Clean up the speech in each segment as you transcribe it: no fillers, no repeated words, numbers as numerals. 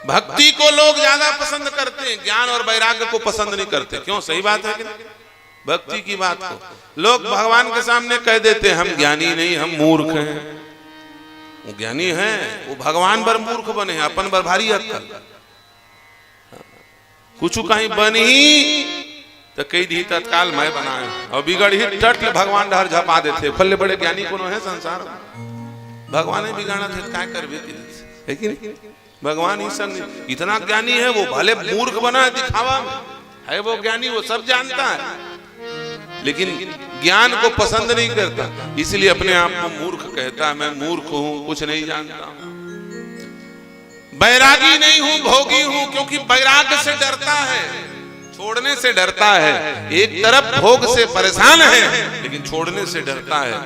भक्ति को लोग ज्यादा पसंद करते हैं, ज्ञान और वैराग्य को पसंद नहीं करते। क्यों? सही बात है कि नहीं? भक्ति की बात को लोग भगवान के सामने कह देते हैं हम ज्ञानी नहीं, हम मूर्ख हैं। वो ज्ञानी हैं, वो भगवान पर मूर्ख बने हैं, अपन पर भारी अक्कल। कुछ कहीं बन ही तो कई दी तत्काल मैं बनाए और बिगड़ ही टट भगवान डर झपा देते। फल बड़े ज्ञानी कोनो है संसार में, भगवान बिगाड़ा थे क्या करवे है कि नहीं? भगवान ईश्वर इतना ज्ञानी है, वो भले मूर्ख बना दिखावा है, वो ज्ञानी, वो सब जानता है, लेकिन ज्ञान को पसंद नहीं करता, इसलिए अपने आप को मूर्ख कहता है। मैं मूर्ख हूं, कुछ नहीं जानता हूं, बैरागी नहीं हूं, भोगी हूं, क्योंकि वैराग्य से डरता है, छोड़ने से डरता है। एक तरफ भोग से परेशान है, लेकिन छोड़ने से डरता है।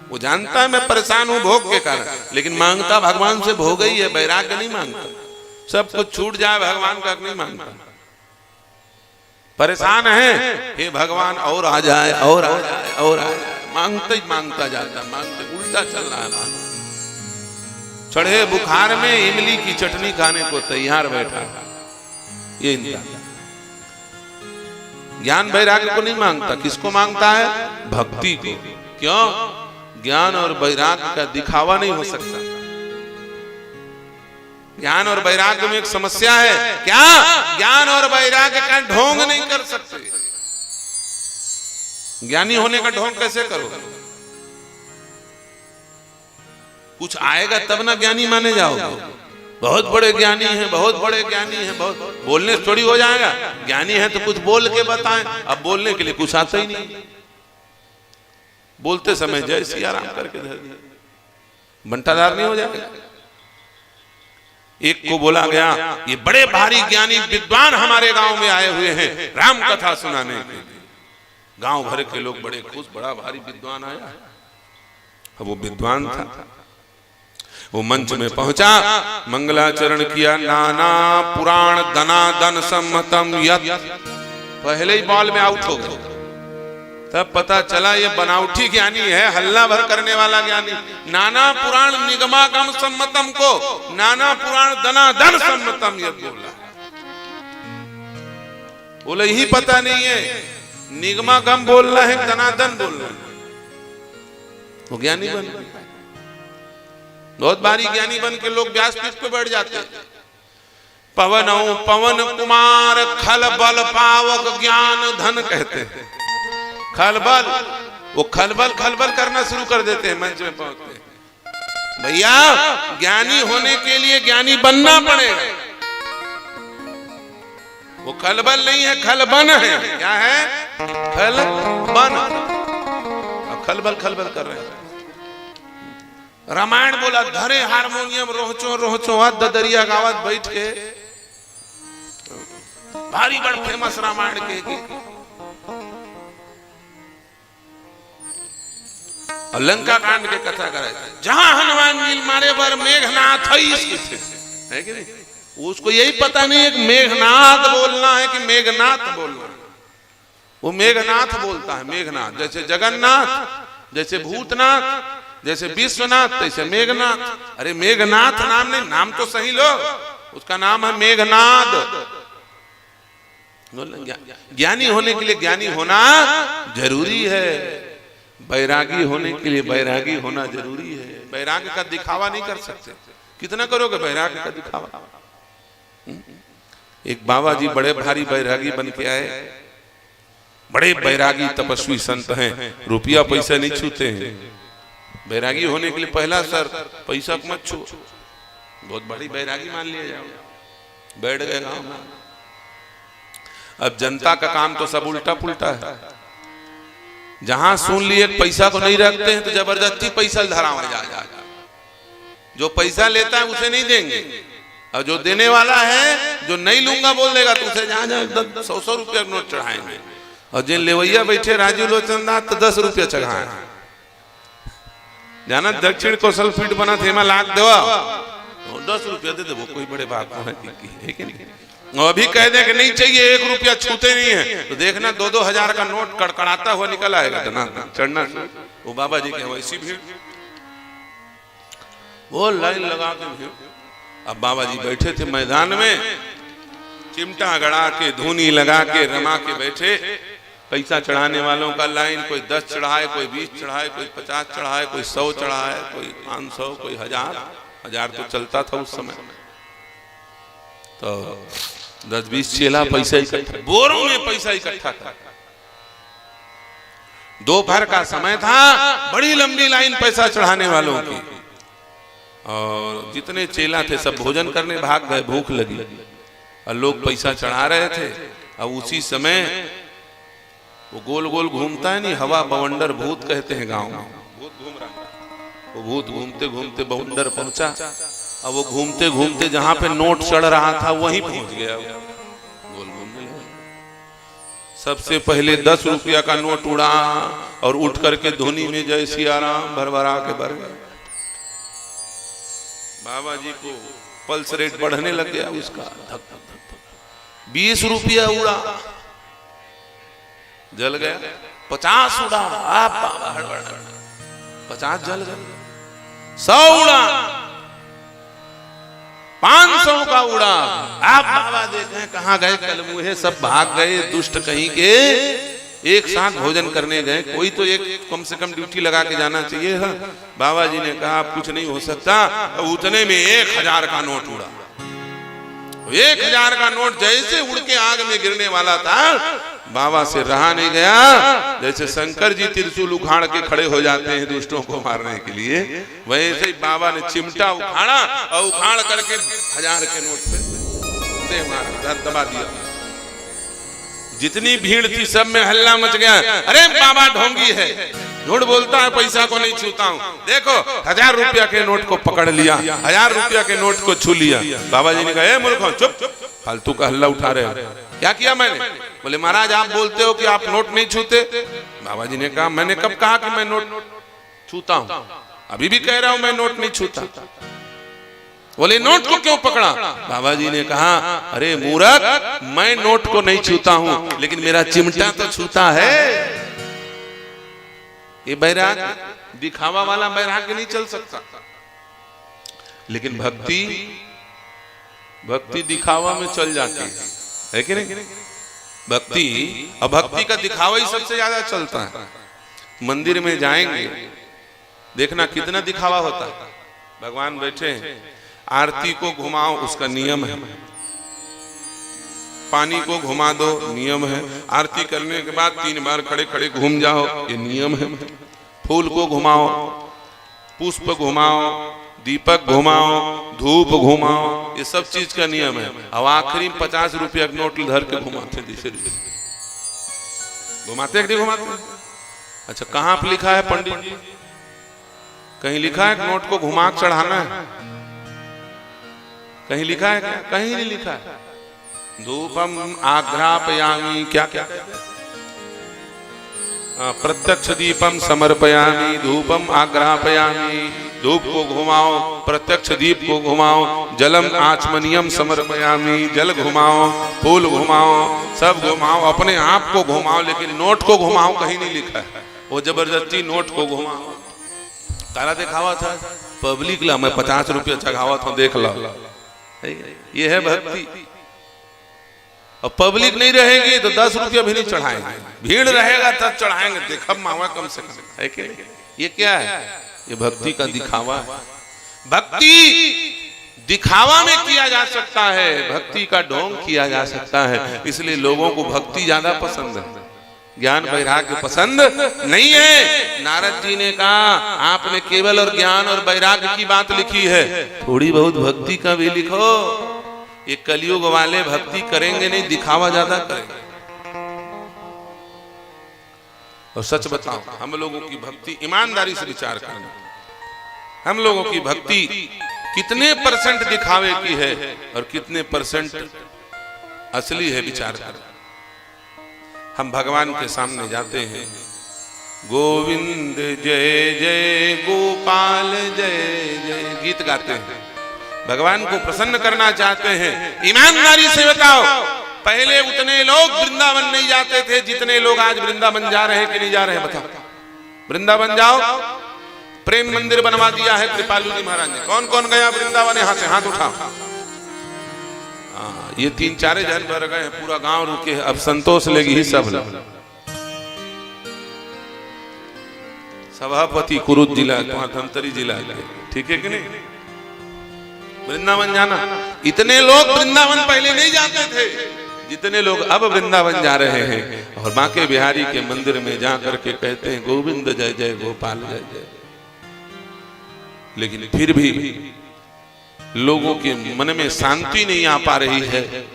वो जानता है मैं परेशान हूं भोग के कारण, लेकिन मांगता भगवान से भोग ही है, वैराग्य नहीं मांगता। सब कुछ छूट जाए भगवान का नहीं मांगता। परेशान है, हे भगवान और आ जाए, और आ जाए, और आ जाए, मांगता ही मांगता जाता, मांगते उल्टा चल रहा है। चढ़े बुखार में इमली की चटनी खाने को तैयार बैठा, ये ज्ञान वैराग्य को नहीं मांगता। किसको मांगता है? भक्ति को। क्यों? ज्ञान और वैराग्य का दिखावा नहीं हो सकता। ज्ञान और वैराग्य में एक समस्या है, क्या? ज्ञान और वैराग्य का ढोंग नहीं कर सकते। ज्ञानी होने का ढोंग कैसे करोगे? कुछ आएगा तब ना ज्ञानी माने जाओगे। बहुत बड़े ज्ञानी हैं, बहुत बड़े ज्ञानी हैं, बहुत बोलने से थोड़ी हो जाएगा। ज्ञानी है तो कुछ बोल के बताएं, अब बोलने के लिए कुछ आता ही नहीं। बोलते समय जय सिया राम करके धर दिया, बंटादार नहीं हो जाएगा। एक को बोला गया ये बड़े भारी ज्ञानी विद्वान हमारे गांव में आए हुए हैं राम कथा सुनाने के लिए। गांव भर के लोग बड़े खुश, बड़ा भारी विद्वान आया। अब वो विद्वान था, वो मंच में पहुंचा, मंगलाचरण किया। नाना पुराण दनादन सम्मतम यत्, पहले ही बॉल में आउट हो गए। तब पता चला ये बनावटी ज्ञानी है, हल्ला भर करने वाला ज्ञानी। नाना पुराण निगमागम सम्मतम को नाना पुराण दनादन सम्मतम यत् बोला। बोले यही पता नहीं है निगमागम बोलना है दनादन बोलना है। वो ज्ञानी बन, बहुत बारी ज्ञानी बन के लोग व्यासपीठ पे बैठ जाते हैं। पवन पवन कुमार खल बल पावक ज्ञान धन कहते हैं। खलबल, वो खलबल खलबल करना शुरू कर देते हैं मंच में पहुंचते। भैया ज्ञानी होने के लिए ज्ञानी बनना पड़ेगा। वो खलबल नहीं है, खलबन है। क्या है? खलबन। अब खलबल खलबल कर रहे हैं। रामायण बोला, धरे हारमोनियम रोहचो रोहचो ददरिया गावत बैठ के, भारी बड़ फेमस रामायण के। और लंका कांड के कथा कराए, जहां हनुमान जी मारे पर मेघनाथ है कि नहीं? उसको यही पता नहीं है कि मेघनाथ बोलना है कि मेघनाथ बोलना है। वो मेघनाथ बोलता है, मेघनाथ। जैसे जगन्नाथ, जैसे भूतनाथ, जैसे विश्वनाथ, तैसे मेघनाथ। अरे मेघनाथ नाम नहीं, नाम तो सही लो, उसका नाम है मेघनाद। ज्ञानी होने के लिए ज्ञानी होना जरूरी है, बैरागी होने के लिए बैरागी होना जरूरी है। बैरागी का दिखावा नहीं कर सकते। कितना करोगे बैरागी का दिखावा? एक बाबा जी बड़े भारी बैरागी बन के आए, बड़े बैरागी तपस्वी संत हैं, रुपया पैसा नहीं छूते हैं। बैरागी होने के लिए पहला सर पैसा मत छू, बहुत बड़ी बैरागी मान लिया जाओ। बैठ गए गांव में। अब जनता का काम तो सब उल्टा पुल्टा है। जहां सुन लिए पैसा को नहीं रखते हैं तो जबरदस्ती पैसा धरावा जा। जो पैसा लेता है उसे नहीं देंगे, और जो देने वाला है जो नहीं लूंगा बोल देगा तो उसे जहां जहां 100-100 रुपया नोट चढ़ाएंगे। और जिन लेवैया बैठे राजू लोचन दास तो 10 रुपया चढ़ाए। जाना दक्षिण कौशल फील्ड बना थे, मैं लाख देवा 10 रुपया दे दे, वो कोई बड़े बात है कि नहीं? और अभी कह दें कि नहीं चाहिए, 1 रुपया छूते नहीं है, तो देखना 2-2 हजार का नोट कड़कड़ाता हुआ निकल आएगा। चढ़ना वो बाबा जी के वैसी भीड़, वो लाइन लगा के भीड़। अब बाबा जी बैठे थे मैदान में, चिमटा गड़ा के धूनी लगा के रमा के बैठे। पैसा चढ़ाने वालों का लाइन, कोई 10 चढ़ाए, कोई 20 चढ़ाए, कोई 50 चढ़ाए, कोई 100 चढ़ाए, कोई 500, कोई 1000 तो चलता था उस समय। तो 10-20 चेला पैसा इकट्ठा, बोरों में पैसा इकट्ठा कर। दोपहर का समय था, बड़ी लंबी लाइन पैसा चढ़ाने वालों की, और जितने चेला थे सब भोजन करने भाग गए, भूख लगी, और लोग पैसा चढ़ा रहे थे। अब उसी समय वो गोल गोल घूमता है नहीं, हवा बवंडर भूत कहते हैं गांव में, भूत घूम रहा, वो भूत घूमते घूमते बवंडर पहुंचा। अब वो घूमते घूमते जहां पे नोट चढ़ रहा था वहीं पहुंच गया, गोल घूमने लगा। सबसे पहले 10 रुपया का नोट उड़ा और उठ करके धोनी में जय सिया राम भरभरा के भर गया। बाबा जी को पल्स रेट बढ़ने लग गया उसका, धक धक धक। 20 रुपया उड़ा, जल गया। 50 उड़ा, आप 50 जल गया। 100 उड़ा, 500 का उड़ा, आप बाबा देखें कहां गए कलमुहे, सब भाग गए दुष्ट कहीं के। एक साथ भोजन करने गए, कोई तो एक कम से कम ड्यूटी लगा के जाना चाहिए था। बाबा जी ने कहा अब कुछ नहीं हो सकता। उतने में 1000 का नोट उड़ा। 1000 का नोट जैसे उड़ के आग में गिरने वाला था, बाबा से रहा नहीं गया। जैसे शंकर जी त्रिशूल उखाड़ के खड़े हो जाते हैं दुष्टों को मारने के लिए, वैसे ही बाबा ने चिमटा उखाड़ा और उखाड़ करके 1000 के नोट पे मारा, दबा दिया। जितनी भीड़ थी सब में हल्ला मच गया, अरे बाबा ढोंगी है, झूठ बोलता है, पैसा को नहीं छूता हूँ। देखो 1000 रुपया के नोट को पकड़ लिया, 1000 रुपया के नोट को छू लिया। बाबा जी ने कहा, मूर्खों चुप, फालतू का हल्ला उठा रहे हो, क्या किया मैंने? बोले महाराज आप बोलते हो कि आप नोट नहीं छूते। बाबा जी ने कहा मैंने कब कहा कि मैं नोट छूता हूँ? अभी भी कह रहा हूं मैं नोट नहीं छूता। बोले नोट को क्यों पकड़ा? बाबा जी ने कहा अरे मूर्ख, मैं नोट को नहीं छूता हूं, लेकिन मेरा चिमटा तो छूता है। ये बैराग, दिखावा वाला बैराग नहीं चल सकता। लेकिन भक्ति दिखावा में चल जाती है कि नहीं? भक्ति और भक्ति का दिखावा ही सबसे ज्यादा चलता है। मंदिर में जाएंगे, देखना कितना दिखावा होता है। भगवान बैठे हैं, आरती को घुमाओ उसका नियम है, पानी को घुमा दो नियम है, आरती करने के बाद 3 बार खड़े खड़े घूम जाओ ये नियम है, फूल को घुमाओ, पुष्प घुमाओ, दीपक घुमाओ, धूप घुमाओ, ये सब चीज का नियम है। अब आखिरी 50 रुपया का नोट धर के घुमाते, घुमाते कि घुमाते? अच्छा कहाँ पे लिखा है पंडित जी? कहीं लिखा है नोट को घुमा चढ़ाना है? कहीं लिखा है क्या? कहीं नहीं लिखा है। धूपम आघ्रापयामि, क्या क्या प्रत्यक्ष दीपम समर्पयामि, धूपम आघ्रापयामि, धूप को घुमाओ, प्रत्यक्ष दीप को घुमाओ, जलम आचमनियम समर्पयामि, जल घुमाओ, फूल घुमाओ, सब घुमाओ, अपने आप को घुमाओ, लेकिन नोट को घुमाओ कहीं नहीं लिखा है। वो जबरदस्ती नोट को घुमाओ, तारा दिखावा था पब्लिक ला, मैं 50 रुपया चढ़ावा था, देख लो। ये है भक्ति। और पब्लिक नहीं रहेगी तो 10 रुपया भी नहीं चढ़ाएंगे, भीड़ रहेगा तब चढ़ाएंगे, देखब मावा कम से कम, है कि नहीं? ये क्या है? ये भक्ति का दिखावा है। भक्ति दिखावा में किया जा सकता है, भक्ति का ढोंग किया जा सकता है, इसलिए लोगों को भक्ति ज्यादा पसंद है, ज्ञान वैराग्य पसंद नहीं है। नारद जी ने कहा आपने केवल और ज्ञान और वैराग्य की बात लिखी है, थोड़ी बहुत भक्ति का भी लिखो। ये कलयुग वाले भक्ति करेंगे नहीं, दिखावा ज्यादा करेंगे। और सच बताओ, हम लोगों की भक्ति, ईमानदारी से विचार करना, हम लोगों की भक्ति कितने % दिखावे की है और कितने % असली है? विचार कर। हम भगवान के सामने जाते हैं, गोविंद जय जय गोपाल जय जय गीत गाते हैं, भगवान को प्रसन्न करना चाहते हैं। ईमानदारी से बताओ, पहले उतने लोग वृंदावन नहीं जाते थे जितने लोग आज वृंदावन जा रहे हैं कि नहीं जा रहे हैं? बताओ। वृंदावन जाओ, प्रेम मंदिर बनवा दिया है कृपालू जी महाराज ने। कौन कौन गया वृंदावन? यहाँ से हाथ उठाओ। ये 3-4 जानवर गए, पूरा गांव रुके, अब संतोष लेगी ही सब लोग। सभापति कुरुद जिला, धमतरी जिला, ठीक है कि नहीं? वृंदावन जाना, इतने लोग वृंदावन पहले नहीं जाते थे जितने लोग अब वृंदावन जा रहे हैं, और बांके बिहारी के मंदिर में जा करके कहते हैं गोविंद जय जय गोपाल जय जय। लेकिन फिर भी लोगों के मन में शांति नहीं आ पा रही है,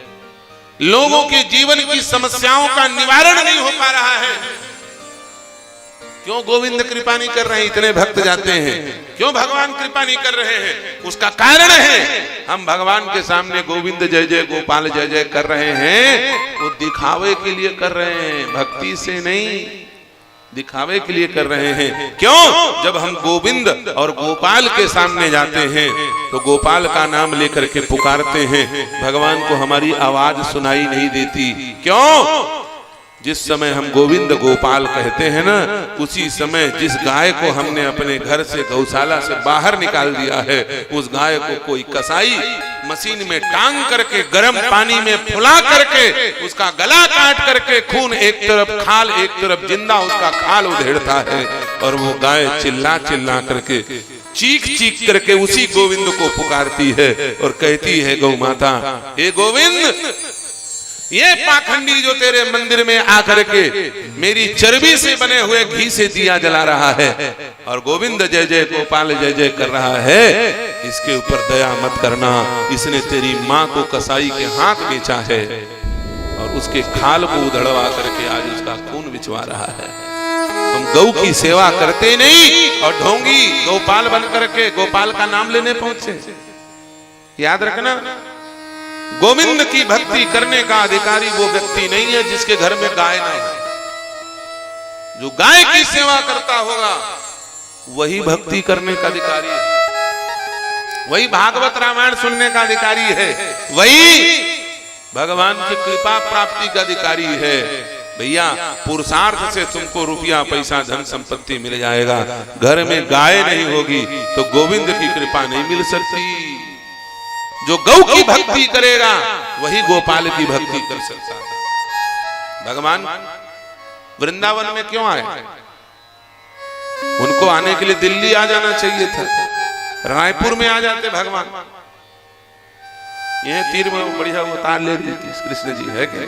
लोगों के जीवन की समस्याओं का निवारण नहीं हो पा रहा है। क्यों गोविंद कृपा नहीं कर रहे हैं? इतने भक्त जाते हैं, क्यों भगवान कृपा नहीं कर रहे हैं? उसका कारण है हम भगवान के सामने गोविंद जय जय गोपाल जय जय कर रहे हैं, वो दिखावे के लिए कर रहे हैं, भक्ति से नहीं, दिखावे के लिए कर रहे हैं। क्यों? जब हम गोविंद और गोपाल के सामने जाते हैं तो गोपाल का नाम लेकर के पुकारते हैं, भगवान को हमारी आवाज सुनाई नहीं देती। क्यों? जिस समय हम गोविंद गोपाल कहते हैं ना, उसी समय जिस गाय को हमने अपने घर से गौशाला से बाहर निकाल दिया है, उस गाय को कोई कसाई मशीन में टांग करके गर्म पानी में फुला करके उसका गला काट करके खून एक तरफ खाल एक तरफ जिंदा उसका खाल उधेड़ता है, और वो गाय चिल्ला चिल्ला करके चीख चीख करके उसी गोविंद को पुकारती है और कहती है गौ माता, हे गोविंद, ये पाखंडी जो तेरे मंदिर में आकर के मेरी चर्बी से बने हुए घी से दिया जला रहा है और गोविंद जय जय गोपाल जय जय कर रहा है, इसके ऊपर दया मत करना। इसने तेरी माँ को कसाई के हाथ बेचा है और उसके खाल को उधड़वा करके आज उसका खून बिचवा रहा है। हम गौ की सेवा करते नहीं और ढोंगी गोपाल बन करके गोपाल का नाम लेने पहुंचे। याद रखना, गोविंद की भक्ति करने का अधिकारी वो व्यक्ति नहीं है जिसके घर में गाय ना हो। जो गाय की सेवा करता होगा वही भक्ति करने का अधिकारी है, वही भागवत रामायण सुनने का अधिकारी है, वही भगवान की कृपा प्राप्ति का अधिकारी है। भैया, पुरुषार्थ से तुमको रुपया पैसा धन संपत्ति मिल जाएगा, घर में गाय नहीं होगी तो गोविंद की कृपा नहीं मिल सकती। जो गौ की भक्ति करेगा वही गोपाल की भक्ति कर सकता है। भगवान वृंदावन में क्यों आए? उनको आने के लिए दिल्ली आ जाना चाहिए था, रायपुर में आ जाते भगवान। ये तीर में बढ़िया उतार ले रही थी कृष्ण जी, है क्या?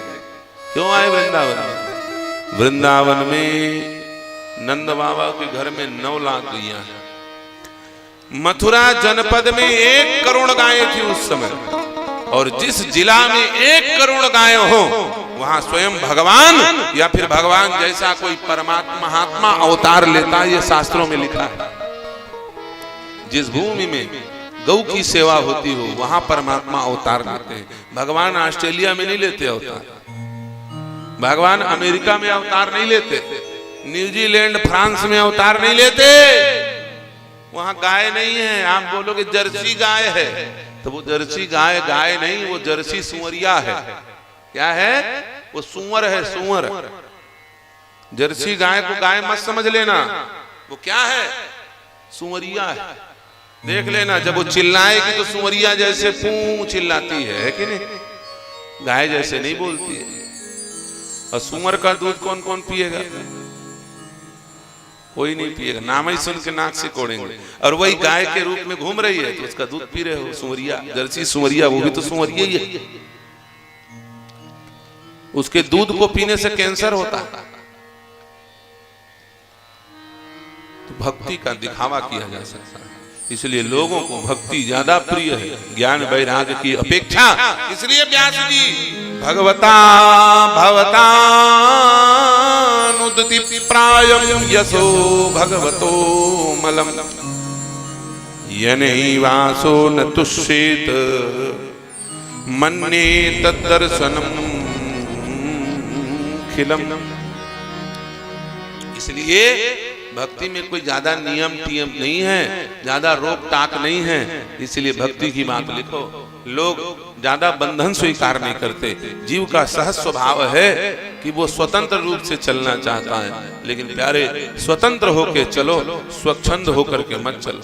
क्यों आए वृंदावन में? वृंदावन में नंद बाबा के घर में 9 लाख गैया है। मथुरा जनपद में 1 करोड़ गायें थी उस समय, और जिस जिला में 1 करोड़ गायें हो वहां स्वयं भगवान या फिर भगवान जैसा कोई परमात्मा महात्मा अवतार लेता, ये शास्त्रों में लिखा है। जिस भूमि में गौ की सेवा होती हो वहां परमात्मा अवतार लेते हैं। भगवान ऑस्ट्रेलिया में नहीं लेते अवतार, भगवान अमेरिका में अवतार नहीं लेते, न्यूजीलैंड फ्रांस में अवतार नहीं लेते। वहां गाय नहीं है। आप बोलोगे जर्सी गाय है, तो वो जर्सी गाय गाय नहीं, वो जर्सी सुअरिया है। क्या है? वो सुअर है, सुअर। जर्सी गाय को गाय मत समझ लेना, वो क्या है? सुअरिया है। देख लेना, जब वो चिल्लाएगी तो सुअरिया जैसे पू चिल्लाती है कि नहीं? गाय जैसे नहीं बोलती है। और सुअर का दूध कौन कौन पिएगा? कोई नहीं पिएगा, नाम ही सुन के नाक से कोड़ेंगे। और वही गाय के रूप में घूम रही है तो उसका दूध पी रहे हो, सुअरिया, जर्सी सुअरिया, वो भी तो सुअरिया ही है। उसके दूध को पीने से कैंसर होता है। तो भक्ति का दिखावा किया जा सकता है, इसलिए लोगों को भक्ति ज्यादा प्रिय है ज्ञान वैराग्य की अपेक्षा। इसलिए व्यास जी भगवता भवतानुदति प्रायं यशो भगवतो मलम यनैवासो न तुष्येत मन्ये तद्दर्शनम खिलम। इसलिए भक्ति में कोई ज्यादा नियम टियम नहीं है, ज्यादा रोक टाक नहीं है। इसलिए भक्ति की बात लिखो। लोग ज्यादा बंधन स्वीकार नहीं करते। जीव का सहज स्वभाव है कि वो स्वतंत्र रूप से चलना चाहता है, लेकिन प्यारे स्वतंत्र होके चलो, स्वच्छंद होकर के मत चलो।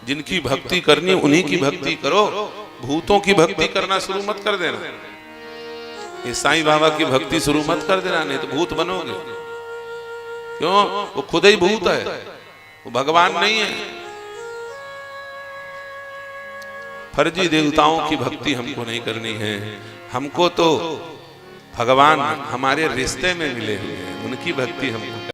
जिनकी भक्ति करनी उन्हीं की भक्ति करो। भूतों की भक्ति करना शुरू मत कर देना, ये साईं बाबा की भक्ति शुरू मत कर देना, नहीं तो भूत बनोगे। क्यों? वो खुद ही भूत है, वो भगवान नहीं है। फर्जी देवताओं की भक्ति हमको नहीं करनी है, हमको तो भगवान हमारे रिश्ते में मिले हुए हैं, उनकी भक्ति हमको